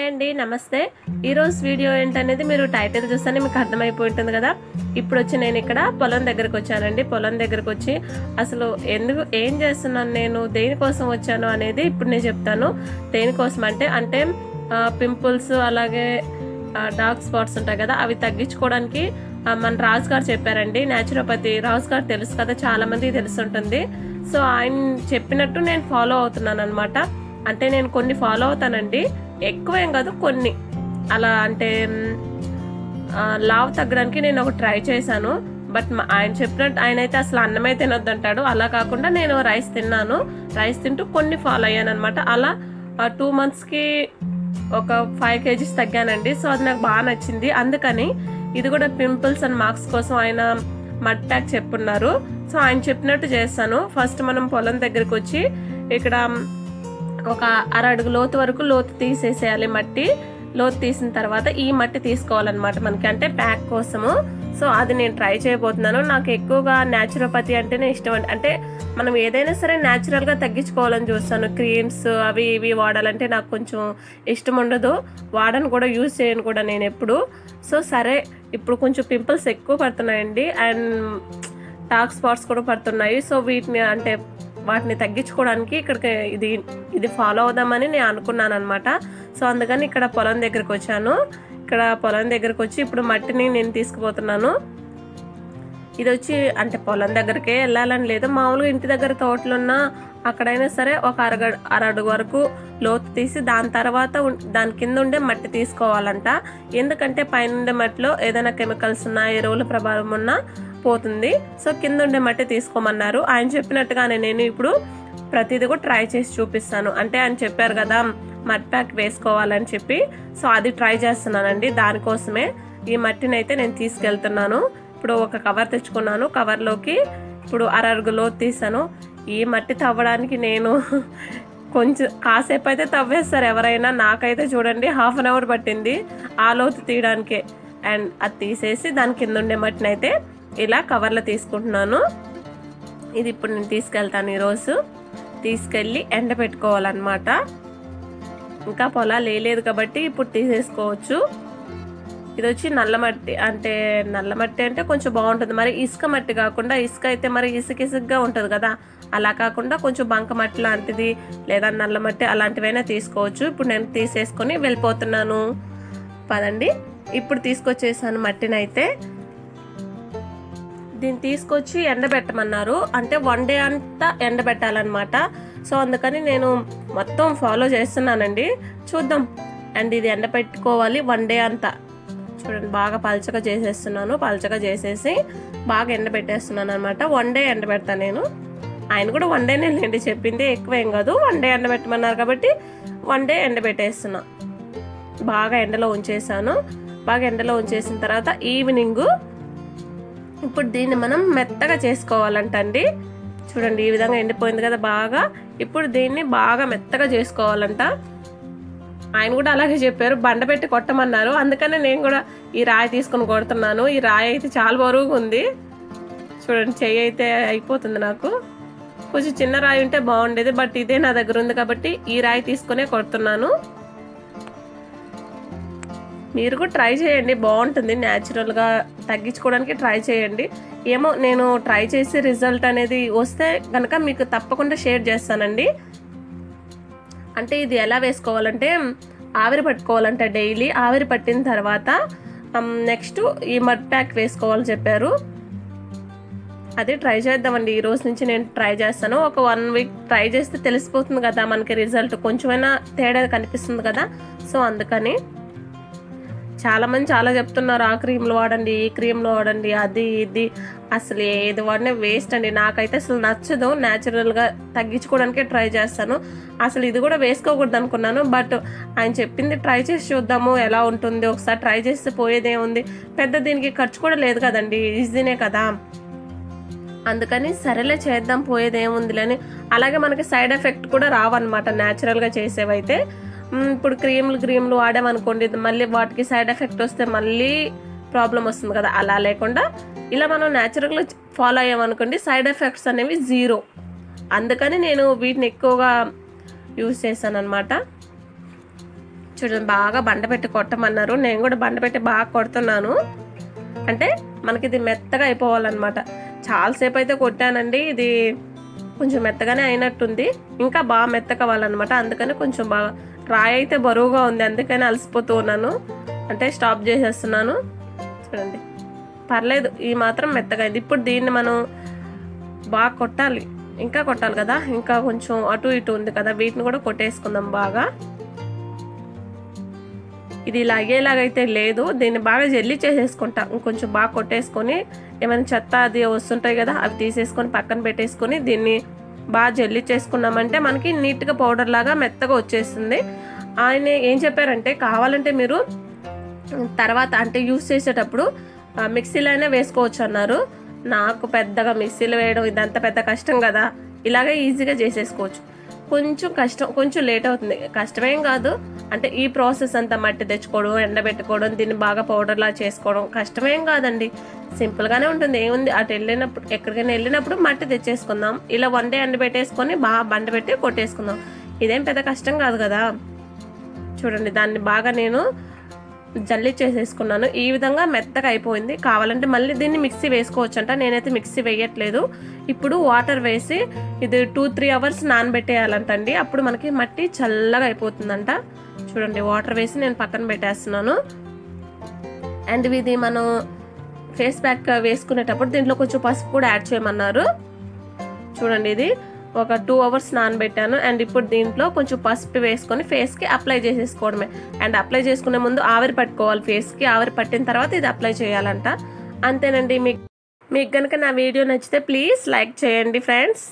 Hi అండి నమస్తే ఈ రోజు వీడియో ఏంటనేది మీరు టైటిల్ చూస్తేనే మీకు అర్థమైపోయి ఉంటుంది కదా ఇప్పుడు వచ్చి నేను ఇక్కడ పొలం దగ్గరికి వచ్చానండి పొలం దగ్గరికి వచ్చి అసలు ఎందుకు ఏం చేస్తున్నాను నేను దేనికోసం వచ్చాను అనేది ఇప్పుడు నేను చెప్తాను దేనికోసం అంటే పింపుల్స్ అలాగే డార్క్ స్పాట్స్ ఉంటాయి కదా అవి తగ్గించుకోవడానికి మన రాజు గారు చెప్పారండి న్యాచురోపతి రాజు గారు తెలుసు కదా చాలా మందికి తెలుసుంటుంది సో ఆయన చెప్పినట్టు నేను ఫాలో అవుతున్నాను అనమాట అంటే నేను కొన్ని ఫాలో అవుతానండి ఎక్కువ ఏం కాదు కొన్ని అలా అంటే లావ్ తగ్గడానికి నేను ఒక ట్రై చేశాను బట్ ఆయన చెప్పినట్టు ఆయన అయితే అసలు అన్నమే తినొద్దంటాడు అలా కాకుండా నేను రైస్ తిన్నాను రైస్ తింటూ కొన్ని ఫాలో అయ్యాను అనమాట అలా 2 monthsకి ఒక 5 kgs తగ్గానండి సో అది నాకు బాగా నచ్చింది అందుకని ఇది కూడా పింపుల్స్ అండ్ మార్క్స్ కోసం ఆయన మడ్ ప్యాక్ చెప్పున్నారు సో ఆయన చెప్పినట్టు చేస్తాను ఫస్ట్ మనం పొలం దగ్గరికి వచ్చి ఇక్కడ ఒక 1.5 అడుగు లోతు వరకు లోతు తీసేసేయాలి మట్టి లోతు తీసిన తర్వాత ఈ మట్టి తీసుకోవాలన్నమాట మనకి అంటే ప్యాక్ కోసము సో అది నేను ట్రై చేయబోతున్నాను నాకు ఎక్కువగా న్యాచురోపతి అంటేనే ఇష్టం అంటే మనం ఏదైనా సరే న్యాచురల్గా తగ్గించుకోవాలని చూస్తాను క్రీమ్స్ అవి ఇవి వాడాలంటే నాకు కొంచెం ఇష్టం ఉండదు వాడను కూడా యూజ్ చేయను కూడా నేను ఎప్పుడు సో సరే ఇప్పుడు కొంచెం పింపుల్స్ ఎక్కువ పడుతున్నాయండి అండ్ డార్క్ స్పాట్స్ కూడా పడుతున్నాయి సో వాటిని తగ్గించుకోవడానికి ఇక్కడికి ఇది ఫాలో అవుదామని నేను అనుకున్నాను అనమాట సో అందుకని ఇక్కడ పొలం దగ్గరికి వచ్చాను ఇక్కడ పొలం దగ్గరికి వచ్చి ఇప్పుడు మట్టిని నేను తీసుకుపోతున్నాను ఇది వచ్చి అంటే పొలం దగ్గరికే వెళ్ళాలని లేదు మామూలుగా ఇంటి దగ్గర తోటలున్నా అక్కడైనా సరే ఒక 1.5 అడుగు వరకు లోతు తీసి దాని తర్వాత దాని కింద ఉండే మట్టి తీసుకోవాలంట ఎందుకంటే పైన ఉండే మట్టిలో ఏదైనా కెమికల్స్ ఉన్నా ఎరువుల ప్రభావం ఉన్నా పోతుంది సో కింద ఉండే మట్టి తీసుకోమన్నారు ఆయన చెప్పినట్టుగానే నేను ఇప్పుడు ప్రతిదీ కూడా ట్రై చేసి చూపిస్తాను అంటే ఆయన చెప్పారు కదా మడ్ ప్యాక్ వేసుకోవాలని చెప్పి సో అది ట్రై చేస్తున్నానండి దానికోసమే ఈ మట్టిని అయితే నేను తీసుకెళ్తున్నాను ఇప్పుడు ఒక కవర్ తెచ్చుకున్నాను కవర్లోకి ఇప్పుడు 1.5 అడుగు లోతు తీసాను ఈ మట్టి తవ్వడానికి నేను కొంచెం కాసేపు అయితే తవ్వేస్తారు ఎవరైనా నాకైతే చూడండి 1/2 hour పట్టింది ఆ లోతు తీయడానికే అండ్ అది తీసేసి దాని కింద ఉండే మట్టిని అయితే ఇలా కవర్లో తీసుకుంటున్నాను ఇది ఇప్పుడు నేను తీసుకెళ్తాను ఈరోజు తీసుకెళ్ళి ఎండ పెట్టుకోవాలన్నమాట ఇంకా పొలాలు వేయలేదు కాబట్టి ఇప్పుడు తీసేసుకోవచ్చు ఇది వచ్చి నల్లమట్టి అంటే కొంచెం బాగుంటుంది మరి ఇసుక మట్టి కాకుండా ఇసుక అయితే మరి ఇసుకగా ఉంటుంది కదా అలా కాకుండా కొంచెం బంక మట్టి లాంటిది లేదా నల్ల మట్టి అలాంటివైనా తీసుకోవచ్చు ఇప్పుడు నేను తీసేసుకొని వెళ్ళిపోతున్నాను పదండి ఇప్పుడు తీసుకొచ్చేసాను మట్టిని అయితే దీన్ని తీసుకొచ్చి ఎండబెట్టమన్నారు అంటే 1 day అంతా ఎండబెట్టాలన్నమాట సో అందుకని నేను మొత్తం ఫాలో చేస్తున్నానండి చూద్దాం అండ్ ఇది ఎండబెట్టుకోవాలి 1 day అంతా చూడండి బాగా పల్చగా చేసేస్తున్నాను పల్చగా చేసేసి బాగా ఎండబెట్టేస్తున్నాను అనమాట 1 day ఎండబెడతాను నేను ఆయన కూడా 1 day లేండి చెప్పింది ఎక్కువ ఏం కాదు 1 day ఎండబెట్టమన్నారు కాబట్టి 1 day ఎండబెట్టేస్తున్నా బాగా ఎండలో ఉంచేసాను బాగా ఎండలో ఉంచేసిన తర్వాత ఈవినింగ్ ఇప్పుడు దీన్ని మనం మెత్తగా చేసుకోవాలంటండి చూడండి ఈ విధంగా ఎండిపోయింది కదా బాగా ఇప్పుడు దీన్ని బాగా మెత్తగా చేసుకోవాలంట ఆయన కూడా అలాగే చెప్పారు బండ పెట్టి కొట్టమన్నారు అందుకనే నేను కూడా ఈ రాయి తీసుకొని కొడుతున్నాను ఈ రాయి అయితే చాలా బరువుగా ఉంది చూడండి చెయ్యి అయితే అయిపోతుంది నాకు కొంచెం చిన్న రాయి ఉంటే బాగుండేది బట్ ఇదే నా దగ్గర ఉంది కాబట్టి ఈ రాయి తీసుకునే కొడుతున్నాను మీరు కూడా ట్రై చేయండి బాగుంటుంది న్యాచురల్గా తగ్గించుకోవడానికి ట్రై చేయండి ఏమో నేను ట్రై చేసి రిజల్ట్ అనేది వస్తే కనుక మీకు తప్పకుండా షేర్ చేస్తానండి అంటే ఇది ఎలా వేసుకోవాలంటే ఆవిరి పట్టుకోవాలంటే డైలీ ఆవిరి పట్టిన తర్వాత నెక్స్ట్ ఈ మడ్ ప్యాక్ వేసుకోవాలని చెప్పారు అది ట్రై చేద్దామండి ఈ రోజు నుంచి నేను ట్రై చేస్తాను ఒక 1 week ట్రై చేస్తే తెలిసిపోతుంది కదా మనకి రిజల్ట్ కొంచెమైనా తేడా కనిపిస్తుంది కదా సో అందుకని చాలా మంది చాలా చెప్తున్నారు ఆ క్రీమ్లు వాడండి ఈ క్రీమ్లు వాడండి అది ఇది అసలు ఏది వాడినా వేస్ట్ అండి నాకైతే అసలు నచ్చదు న్యాచురల్గా తగ్గించుకోవడానికే ట్రై చేస్తాను అసలు ఇది కూడా వేసుకోకూడదు అనుకున్నాను బట్ ఆయన చెప్పింది ట్రై చేసి చూద్దాము ఎలా ఉంటుంది ఒకసారి ట్రై చేస్తే పోయేదేముంది పెద్ద దీనికి ఖర్చు కూడా లేదు కదండి ఈజీనే కదా అందుకని సరేలే చేద్దాం పోయేదేముందిలేని అలాగే మనకి సైడ్ ఎఫెక్ట్ కూడా రావన్నమాట న్యాచురల్గా చేసేవైతే ఇప్పుడు క్రీమ్లు వాడామనుకోండి మళ్ళీ వాటికి సైడ్ ఎఫెక్ట్ వస్తే మళ్ళీ ప్రాబ్లం వస్తుంది కదా అలా లేకుండా ఇలా మనం న్యాచురల్గా ఫాలో అయ్యామనుకోండి సైడ్ ఎఫెక్ట్స్ అనేవి 0 అందుకని నేను వీటిని ఎక్కువగా యూజ్ చేశాను అనమాట చూడండి బాగా బండ పెట్టి కొట్టమన్నారు. నేను కూడా బండ పెట్టి బాగా కొడుతున్నాను. అంటే మనకి ఇది మెత్తగా అయిపోవాలన్నమాట. చాలాసేపు అయితే కొట్టానండి. ఇది కొంచెం మెత్తగానే అయినట్టుంది. ఇంకా బాగా మెత్తకవ్వాలన్నమాట. అందుకని కొంచెం బాగా రాయి అయితే బరువుగా ఉంది. అందుకని అలసిపోతూ ఉన్నాను. అంటే స్టాప్ చేసేస్తున్నాను. చూడండి పర్లేదు, ఈ మాత్రం మెత్తగా అయింది. ఇప్పుడు దీన్ని మనం బాగా కొట్టాలి. ఇంకా కొట్టాలి కదా, ఇంకా కొంచెం అటు ఇటు ఉంది కదా, వీటిని కూడా కొట్టేసుకుందాం బాగా. ఇది ఇలా అయ్యేలాగైతే లేదు. దీన్ని బాగా జల్లి చేసేసుకుంటా. ఇంకొంచెం బాగా కొట్టేసుకొని ఏమైనా చెత్త అది వస్తుంటాయి కదా, అవి తీసేసుకొని పక్కన పెట్టేసుకొని దీన్ని బాగా జల్లి చేసుకున్నామంటే మనకి నీట్గా పౌడర్ లాగా మెత్తగా వచ్చేస్తుంది. ఆయన ఏం చెప్పారంటే కావాలంటే మీరు తర్వాత అంటే యూస్ చేసేటప్పుడు మిక్సీలో అయినా వేసుకోవచ్చు అన్నారు. నాకు పెద్దగా మిక్సీలో వేయడం ఇదంతా పెద్ద కష్టం కదా, ఇలాగే ఈజీగా చేసేసుకోవచ్చు. కొంచెం కష్టం, కొంచెం లేట్ అవుతుంది. కష్టమేం కాదు. అంటే ఈ ప్రాసెస్ అంతా మట్టి తెచ్చుకోవడం, ఎండబెట్టుకోవడం, దీన్ని బాగా పౌడర్లా చేసుకోవడం కష్టమేం కాదండి. సింపుల్గానే ఉంటుంది. ఏముంది, అటు వెళ్ళినప్పుడు ఎక్కడికైనా వెళ్ళినప్పుడు మట్టి తెచ్చేసుకుందాం. ఇలా 1 డే ఎండబెట్టేసుకొని బాగా బండ పెట్టి కొట్టేసుకుందాం. ఇదేం పెద్ద కష్టం కాదు కదా. చూడండి దాన్ని బాగా నేను జల్లి చేసేసుకున్నాను. ఈ విధంగా మెత్తగా అయిపోయింది. కావాలంటే మళ్ళీ దీన్ని మిక్సీ వేసుకోవచ్చు అంట. నేనైతే మిక్సీ వేయట్లేదు. ఇప్పుడు వాటర్ వేసి ఇది 2-3 అవర్స్ నానబెట్టేయాలంటండి. అప్పుడు మనకి మట్టి చల్లగా అయిపోతుందంట. చూడండి వాటర్ వేసి నేను పక్కన పెట్టేస్తున్నాను. అండ్ ఇది మనం ఫేస్ ప్యాక్ వేసుకునేటప్పుడు దీంట్లో కొంచెం పసుపు కూడా యాడ్ చేయమన్నారు. చూడండి ఇది ఒక 2 అవర్స్ నానబెట్టాను. అండ్ ఇప్పుడు దీంట్లో కొంచెం పసుపు వేసుకొని ఫేస్కి అప్లై చేసేసుకోవడమే. అండ్ అప్లై చేసుకునే ముందు ఆవిరి పట్టుకోవాలి ఫేస్కి. ఆవిరి పట్టిన తర్వాత ఇది అప్లై చేయాలంట. అంతేనండి. మీకు కనుక నా వీడియో నచ్చితే ప్లీజ్ లైక్ చేయండి ఫ్రెండ్స్.